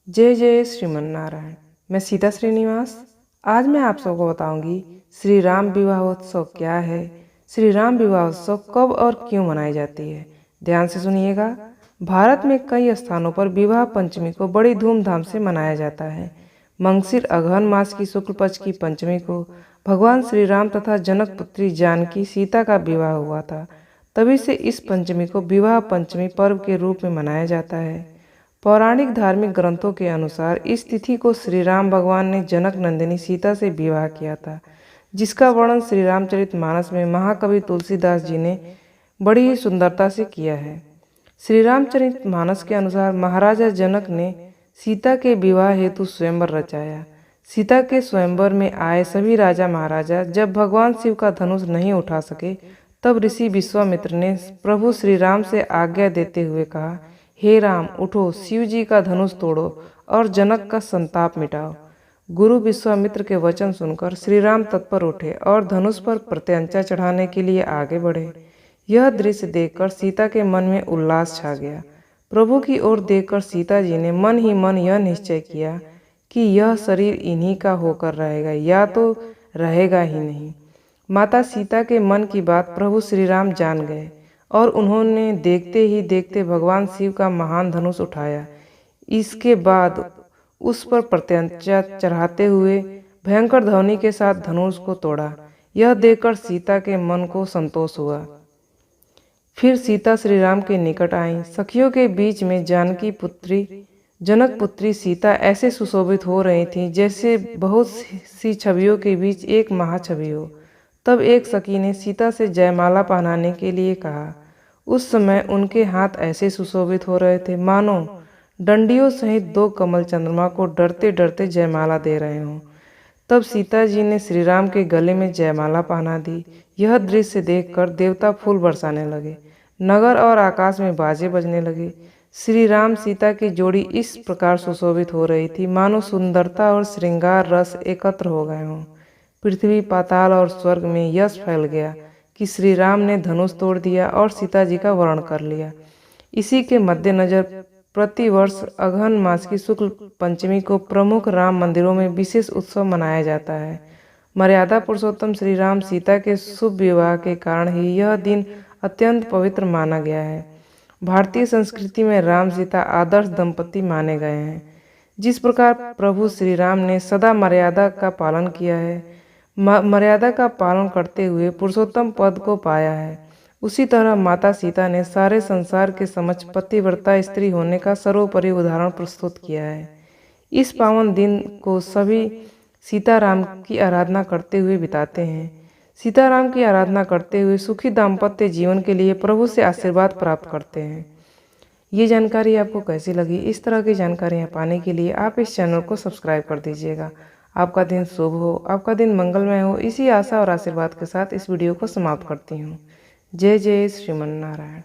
जय जय श्रीमन नारायण। मैं सीता श्रीनिवास। आज मैं आप सबको बताऊंगी श्री राम विवाहोत्सव क्या है, श्री राम विवाहोत्सव कब और क्यों मनाई जाती है। ध्यान से सुनिएगा। भारत में कई स्थानों पर विवाह पंचमी को बड़ी धूमधाम से मनाया जाता है। मंगशीर अगहन मास की शुक्ल पक्ष की पंचमी को भगवान श्री राम तथा जनक पुत्री जानकी सीता का विवाह हुआ था। तभी से इस पंचमी को विवाह पंचमी पर्व के रूप में मनाया जाता है। पौराणिक धार्मिक ग्रंथों के अनुसार इस तिथि को श्री राम भगवान ने जनक नंदिनी सीता से विवाह किया था, जिसका वर्णन श्री रामचरितमानस में महाकवि तुलसीदास जी ने बड़ी ही सुंदरता से किया है। श्री रामचरितमानस के अनुसार महाराजा जनक ने सीता के विवाह हेतु स्वयंवर रचाया। सीता के स्वयंवर में आए सभी राजा महाराजा जब भगवान शिव का धनुष नहीं उठा सके, तब ऋषि विश्वामित्र ने प्रभु श्री राम से आज्ञा देते हुए कहा, हे राम, उठो, शिव जी का धनुष तोड़ो और जनक का संताप मिटाओ। गुरु विश्वामित्र के वचन सुनकर श्री राम तत्पर उठे और धनुष पर प्रत्यंचा चढ़ाने के लिए आगे बढ़े। यह दृश्य देखकर सीता के मन में उल्लास छा गया। प्रभु की ओर देखकर सीता जी ने मन ही मन यह निश्चय किया कि यह शरीर इन्हीं का होकर रहेगा या तो रहेगा ही नहीं। माता सीता के मन की बात प्रभु श्री राम जान गए और उन्होंने देखते ही देखते भगवान शिव का महान धनुष उठाया। इसके बाद उस पर प्रत्यंचा चढ़ाते हुए भयंकर ध्वनि के साथ धनुष को तोड़ा। यह देखकर सीता के मन को संतोष हुआ। फिर सीता श्री राम के निकट आई। सखियों के बीच में जानकी पुत्री जनक पुत्री सीता ऐसे सुशोभित हो रही थी जैसे बहुत सी छवियों के बीच एक महाछवि हो। तब एक सखी ने सीता से जयमाला पहनाने के लिए कहा। उस समय उनके हाथ ऐसे सुशोभित हो रहे थे मानो डंडियों सहित दो कमल चंद्रमा को डरते डरते जयमाला दे रहे हों। तब सीता जी ने श्री राम के गले में जयमाला पहना दी। यह दृश्य देखकर देवता फूल बरसाने लगे, नगर और आकाश में बाजे बजने लगे। श्री राम सीता की जोड़ी इस प्रकार सुशोभित हो रही थी मानो सुंदरता और श्रृंगार रस एकत्र हो गए हों। पृथ्वी, पाताल और स्वर्ग में यश फैल गया कि श्री राम ने धनुष तोड़ दिया और सीता जी का वरण कर लिया। इसी के मद्देनजर प्रतिवर्ष अगहन मास की शुक्ल पंचमी को प्रमुख राम मंदिरों में विशेष उत्सव मनाया जाता है। मर्यादा पुरुषोत्तम श्री राम सीता के शुभ विवाह के कारण ही यह दिन अत्यंत पवित्र माना गया है। भारतीय संस्कृति में राम सीता आदर्श दंपति माने गए हैं। जिस प्रकार प्रभु श्री राम ने सदा मर्यादा का पालन किया है, मर्यादा का पालन करते हुए पुरुषोत्तम पद को पाया है, उसी तरह माता सीता ने सारे संसार के समक्ष पतिव्रता स्त्री होने का सर्वोपरि उदाहरण प्रस्तुत किया है। इस पावन दिन को सभी सीताराम की आराधना करते हुए बिताते हैं। सीताराम की आराधना करते हुए सुखी दाम्पत्य जीवन के लिए प्रभु से आशीर्वाद प्राप्त करते हैं। ये जानकारी आपको कैसी लगी? इस तरह की जानकारियाँ पाने के लिए आप इस चैनल को सब्सक्राइब कर दीजिएगा। आपका दिन शुभ हो, आपका दिन मंगलमय हो, इसी आशा और आशीर्वाद के साथ इस वीडियो को समाप्त करती हूँ। जय जय श्रीमन नारायण।